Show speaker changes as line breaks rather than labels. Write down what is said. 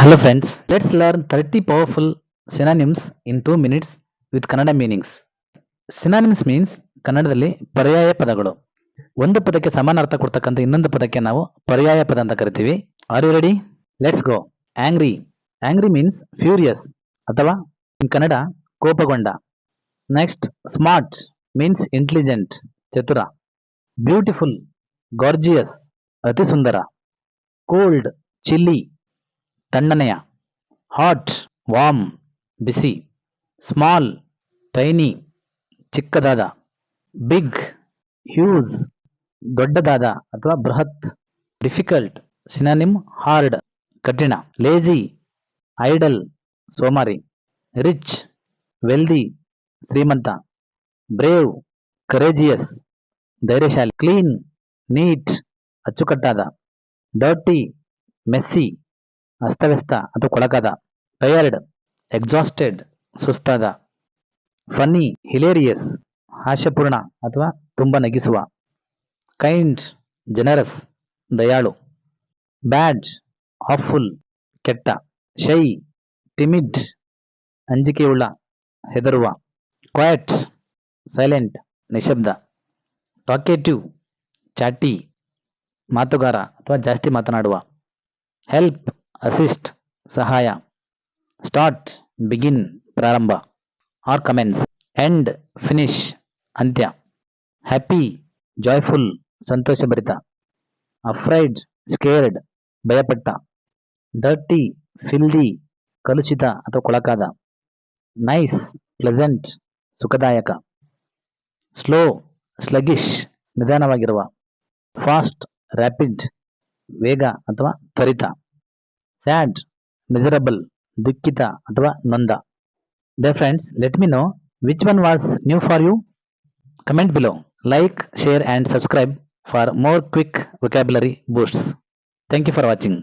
Hello friends, let's learn 30 powerful synonyms in 2 minutes with Kannada meanings. Synonyms means ಕನ್ನಡದಲ್ಲಿ ಪರ್ಯಾಯ ಪದಗಳು. ಒಂದು ಪದಕ್ಕೆ ಸಮಾನ ಅರ್ಥ ಕೊಡ್ತಕ್ಕಂಥ ಇನ್ನೊಂದು ಪದಕ್ಕೆ ನಾವು ಪರ್ಯಾಯ ಪದ ಅಂತ ಕರಿತೀವಿ. Are you ready? Let's go. Angry. Angry means furious ಅಥವಾ ಇನ್ ಕನ್ನಡ ಕೋಪಗೊಂಡ. ನೆಕ್ಸ್ಟ್ ಸ್ಮಾರ್ಟ್ ಮೀನ್ಸ್ ಇಂಟೆಲಿಜೆಂಟ್ ಚತುರ. ಬ್ಯೂಟಿಫುಲ್ ಗಾರ್ಜಿಯಸ್ ಅತಿ ಸುಂದರ. ಕೋಲ್ಡ್ ಚಿಲ್ಲಿ ತಣ್ಣನೆಯ. ಹಾಟ್ ವಾರ್ಮ್ ಬಿಸಿ. ಸ್ಮಾಲ್ ಟೈನಿ ಚಿಕ್ಕದಾದ. ಬಿಗ್ ಹ್ಯೂಜ್ ದೊಡ್ಡದಾದ ಅಥವಾ ಬೃಹತ್. ಡಿಫಿಕಲ್ಟ್ ಸಿನಾನಿಮ್ ಹಾರ್ಡ್ ಕಠಿಣ. ಲೇಜಿ ಐಡಲ್ ಸೋಮಾರಿ. ರಿಚ್ ವೆಲ್ದಿ ಶ್ರೀಮಂತ. ಬ್ರೇವ್ ಕರೇಜಿಯಸ್ ಧೈರ್ಯಶಾಲಿ. ಕ್ಲೀನ್ ನೀಟ್ ಅಚ್ಚುಕಟ್ಟಾದ. ಡರ್ಟಿ ಮೆಸ್ಸಿ ಅಸ್ತವ್ಯಸ್ತ ಅಥವಾ ಕೊಳಕಾದ. ಟಯರ್ಡ್ ಎಕ್ಸಾಸ್ಟೆಡ್ ಸುಸ್ತಾದ. ಫನ್ನಿ ಹಿಲೇರಿಯಸ್ ಹಾಸ್ಯಪೂರ್ಣ ಅಥವಾ ತುಂಬ ನಗಿಸುವ. ಕೈಂಡ್ ಜನರಸ್ ದಯಾಳು. ಬ್ಯಾಡ್ ಹಾಫುಲ್ ಕೆಟ್ಟ. ಶೈ ಟಿಮಿಡ್ ಅಂಜಿಕೆಯುಳ್ಳ ಹೆದರುವ. Quite silent ನಿಶಬ್ದ. ಟಾಕೇಟಿವ್ ಚಾಟಿ ಮಾತುಗಾರ ಅಥವಾ ಜಾಸ್ತಿ ಮಾತನಾಡುವ. ಹೆಲ್ಪ್ ಅಸಿಸ್ಟ್ ಸಹಾಯ. ಸ್ಟಾರ್ಟ್ ಬಿಗಿನ್ ಪ್ರಾರಂಭ ಆರ್ ಕಮೆನ್ಸ್. ಎಂಡ್ ಫಿನಿಶ್ ಅಂತ್ಯ. ಹ್ಯಾಪಿ ಜಾಯ್ಫುಲ್ ಸಂತೋಷಭರಿತ. ಅಫ್ರೈಡ್ ಸ್ಕೇರ್ಡ್ ಭಯಪಟ್ಟ. ಡರ್ಟಿ ಫಿಲ್ದಿ ಕಲುಷಿತ ಅಥವಾ ಕೊಳಕಾದ. ನೈಸ್ ಪ್ಲೆಸೆಂಟ್ ಸುಖದಾಯಕ. ಸ್ಲೋ ಸ್ಲಗಿಶ್ ನಿಧಾನವಾಗಿರುವ. ಫಾಸ್ಟ್ ರ್ಯಾಪಿಡ್ ವೇಗ ಅಥವಾ ತ್ವರಿತ. ಸ್ಯಾಡ್ ಮಿಸರಬಲ್ ದುಃಖಿತ ಅಥವಾ ನೊಂದ. Dear friends, let me know which one was new for you. Comment below. Like, share and subscribe for more quick vocabulary boosts. Thank you for watching.